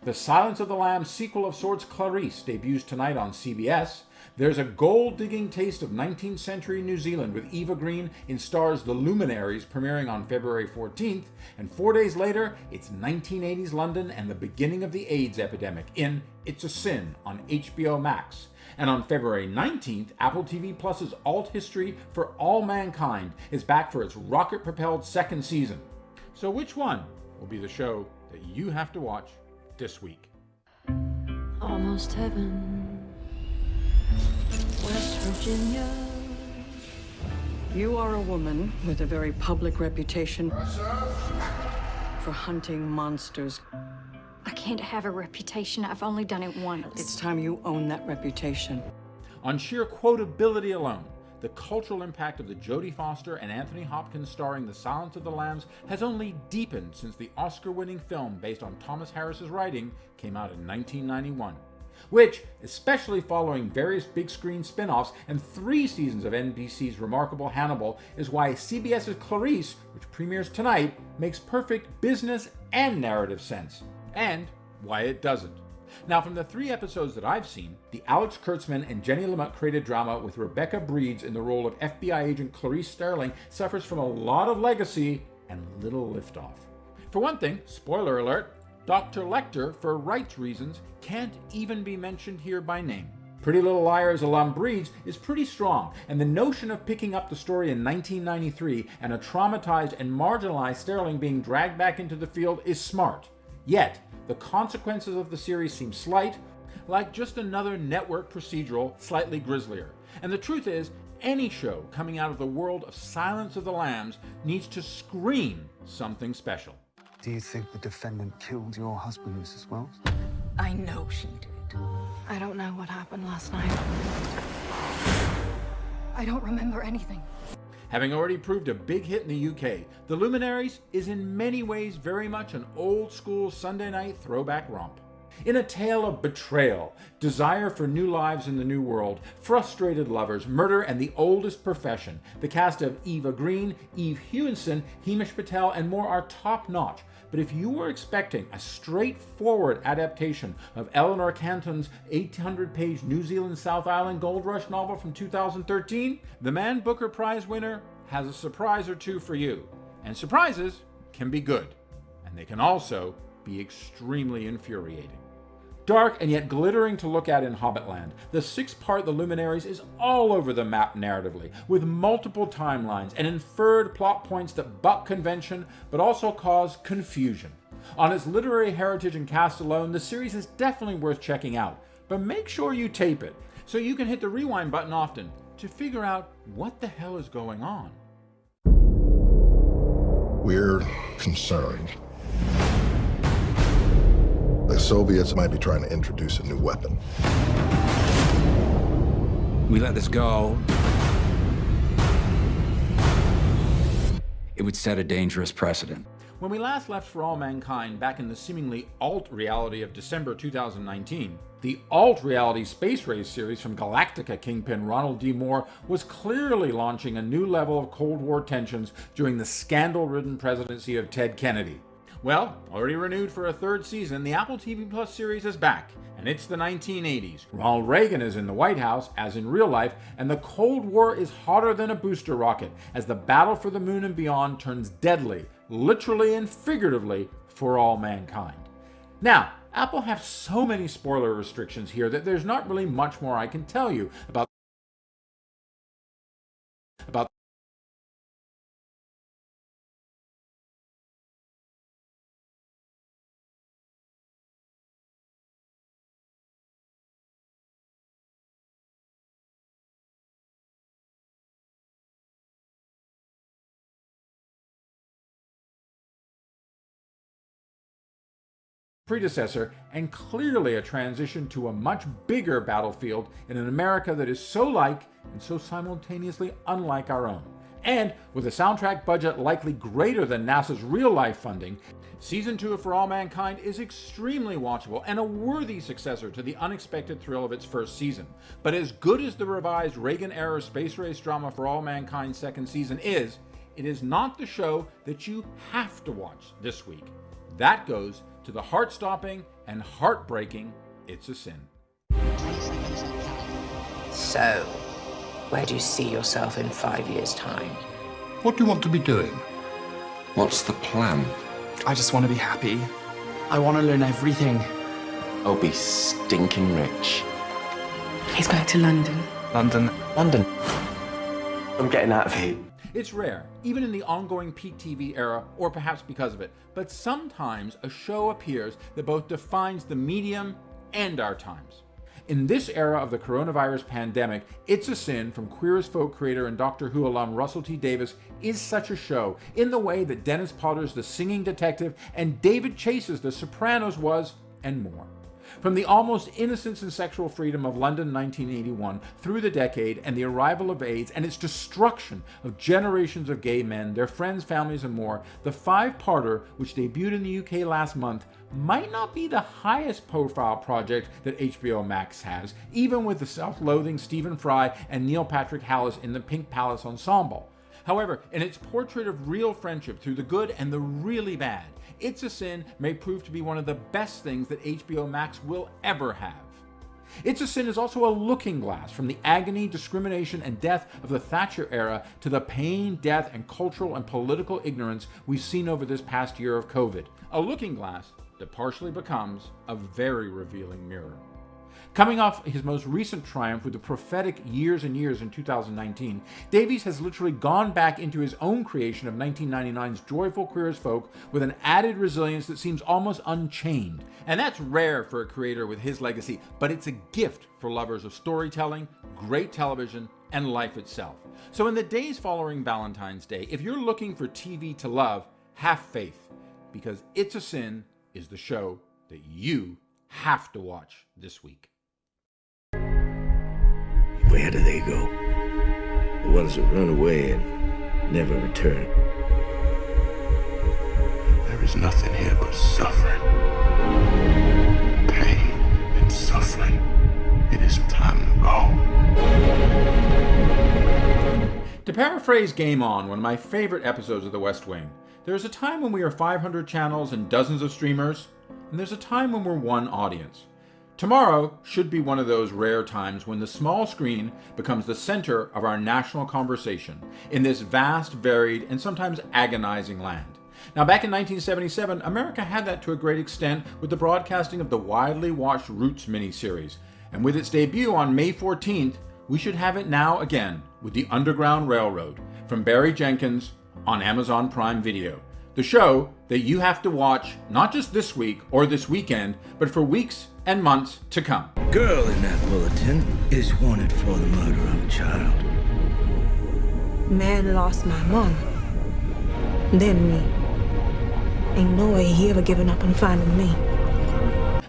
The Silence of the Lambs sequel of sorts, Clarice, debuts tonight on CBS. There's a gold-digging taste of 19th century New Zealand with Eva Green in Star's The Luminaries, premiering on February 14th. And 4 days later, it's 1980s London and the beginning of the AIDS epidemic in It's a Sin on HBO Max. And on February 19th, Apple TV Plus's Alt History for All Mankind is back for its rocket-propelled second season. So which one will be the show that you have to watch this week? Almost heaven, West Virginia. You are a woman with a very public reputation for hunting monsters. I can't have a reputation. I've only done it once. It's time you own that reputation. On sheer quotability alone, the cultural impact of the Jodie Foster and Anthony Hopkins starring The Silence of the Lambs has only deepened since the Oscar-winning film based on Thomas Harris's writing came out in 1991. Which, especially following various big-screen spin-offs and 3 seasons of NBC's remarkable Hannibal, is why CBS's Clarice, which premieres tonight, makes perfect business and narrative sense. And why it doesn't. Now, from the 3 episodes that I've seen, the Alex Kurtzman and Jenny LaMotte created drama with Rebecca Breeds in the role of FBI agent Clarice Sterling suffers from a lot of legacy and little liftoff. For one thing, spoiler alert, Dr. Lecter, for rights reasons, can't even be mentioned here by name. Pretty Little Liars alum Breeds is pretty strong, and the notion of picking up the story in 1993 and a traumatized and marginalized Sterling being dragged back into the field is smart. Yet, the consequences of the series seem slight, like just another network procedural, slightly grislier. And the truth is, any show coming out of the world of Silence of the Lambs needs to scream something special. Do you think the defendant killed your husband, Mrs. Wells? I know she did. I don't know what happened last night. I don't remember anything. Having already proved a big hit in the UK, The Luminaries is in many ways very much an old-school Sunday night throwback romp. In a tale of betrayal, desire for new lives in the new world, frustrated lovers, murder, and the oldest profession, the cast of Eva Green, Eve Hewinson, Hamish Patel, and more are top-notch. But if you were expecting a straightforward adaptation of Eleanor Canton's 800-page New Zealand South Island Gold Rush novel from 2013, the Man Booker Prize winner has a surprise or two for you. And surprises can be good, and they can also be extremely infuriating. Dark and yet glittering to look at in Hobbitland, the 6-part The Luminaries is all over the map narratively, with multiple timelines and inferred plot points that buck convention but also cause confusion. On its literary heritage and cast alone, the series is definitely worth checking out, but make sure you tape it so you can hit the rewind button often to figure out what the hell is going on. We're concerned. The Soviets might be trying to introduce a new weapon. We let this go, it would set a dangerous precedent. When we last left For All Mankind back in the seemingly alt reality of December 2019, the alt reality space race series from Galactica kingpin Ronald D. Moore was clearly launching a new level of Cold War tensions during the scandal-ridden presidency of Ted Kennedy. Well, already renewed for a 3rd season, the Apple TV Plus series is back, and it's the 1980s. Ronald Reagan is in the White House, as in real life, and the Cold War is hotter than a booster rocket as the battle for the moon and beyond turns deadly, literally and figuratively, for all mankind. Now, Apple have so many spoiler restrictions here that there's not really much more I can tell you about predecessor, and clearly a transition to a much bigger battlefield in an America that is so like and so simultaneously unlike our own. And with a soundtrack budget likely greater than NASA's real-life funding, Season 2 of For All Mankind is extremely watchable and a worthy successor to the unexpected thrill of its first season. But as good as the revised Reagan-era space race drama For All Mankind's second season is, it is not the show that you have to watch this week. That goes to the heart-stopping and heartbreaking It's a Sin. So, where do you see yourself in 5 years' time? What do you want to be doing? What's the plan? I just want to be happy. I want to learn everything. I'll be stinking rich. He's going to London. London. London. I'm getting out of here. It's rare, even in the ongoing peak TV era, or perhaps because of it, but sometimes a show appears that both defines the medium and our times. In this era of the coronavirus pandemic, It's a Sin from Queer as Folk creator and Doctor Who alum Russell T Davies is such a show in the way that Dennis Potter's The Singing Detective and David Chase's The Sopranos was, and more. From the almost innocence and sexual freedom of London 1981 through the decade and the arrival of AIDS and its destruction of generations of gay men, their friends, families, and more, the five-parter, which debuted in the UK last month, might not be the highest profile project that HBO Max has, even with the self-loathing Stephen Fry and Neil Patrick Harris in the Pink Palace Ensemble. However, in its portrait of real friendship through the good and the really bad, It's a Sin may prove to be one of the best things that HBO Max will ever have. It's a Sin is also a looking glass from the agony, discrimination, and death of the Thatcher era to the pain, death, and cultural and political ignorance we've seen over this past year of COVID. A looking glass that partially becomes a very revealing mirror. Coming off his most recent triumph with the prophetic Years and Years in 2019, Davies has literally gone back into his own creation of 1999's joyful Queer as Folk with an added resilience that seems almost unchained. And that's rare for a creator with his legacy, but it's a gift for lovers of storytelling, great television, and life itself. So in the days following Valentine's Day, if you're looking for TV to love, have faith, because It's a Sin is the show that you have to watch this week. Where do they go? The ones that run away and never return. There is nothing here but suffering. Pain and suffering. It is time to go. To paraphrase Game On, one of my favorite episodes of The West Wing, there's a time when we are 500 channels and dozens of streamers, and there's a time when we're one audience. Tomorrow should be one of those rare times when the small screen becomes the center of our national conversation in this vast, varied, and sometimes agonizing land. Now, back in 1977, America had that to a great extent with the broadcasting of the widely watched Roots miniseries. And with its debut on May 14th, we should have it now again with The Underground Railroad from Barry Jenkins on Amazon Prime Video. The show that you have to watch not just this week or this weekend, but for weeks and months to come. The girl in that bulletin is wanted for the murder of a child. Man lost my mom, then me. Ain't no way he ever given up on finding me.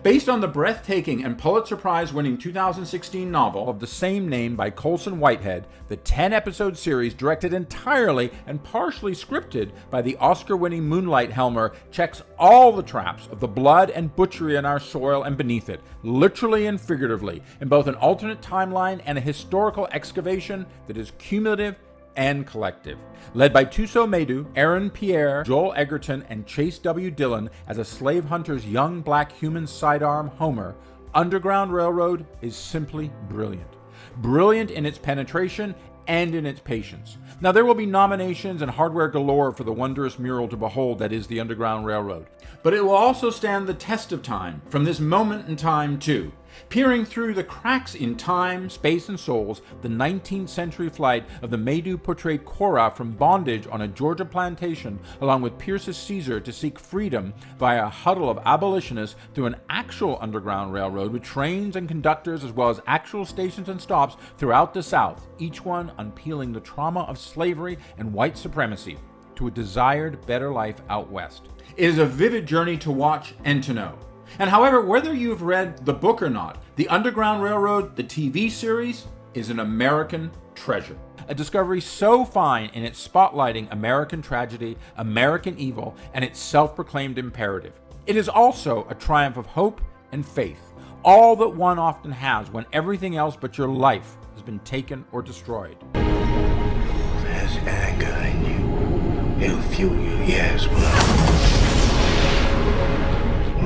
Based on the breathtaking and Pulitzer Prize-winning 2016 novel of the same name by Colson Whitehead, the 10-episode series, directed entirely and partially scripted by the Oscar-winning Moonlight Helmer, checks all the traps of the blood and butchery in our soil and beneath it, literally and figuratively, in both an alternate timeline and a historical excavation that is cumulative and collective. Led by Tuso Medu, Aaron Pierre, Joel Egerton, and Chase W. Dillon as a slave hunter's young black human sidearm, Homer, Underground Railroad is simply brilliant. Brilliant in its penetration and in its patience. Now, there will be nominations and hardware galore for the wondrous mural to behold that is the Underground Railroad. But it will also stand the test of time from this moment in time too. Peering through the cracks in time, space, and souls, the 19th century flight of the Medu portrayed Cora from bondage on a Georgia plantation, along with Pierce's Caesar to seek freedom via a huddle of abolitionists through an actual underground railroad with trains and conductors as well as actual stations and stops throughout the South, each one unpeeling the trauma of slavery and white supremacy to a desired better life out west. It is a vivid journey to watch and to know. And however, whether you've read the book or not, The Underground Railroad, the TV series, is an American treasure. A discovery so fine in its spotlighting American tragedy, American evil, and its self-proclaimed imperative. It is also a triumph of hope and faith, all that one often has when everything else but your life has been taken or destroyed. There's anger in you. It'll fuel you, yes, but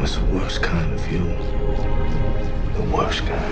was the worst kind of you. The worst kind.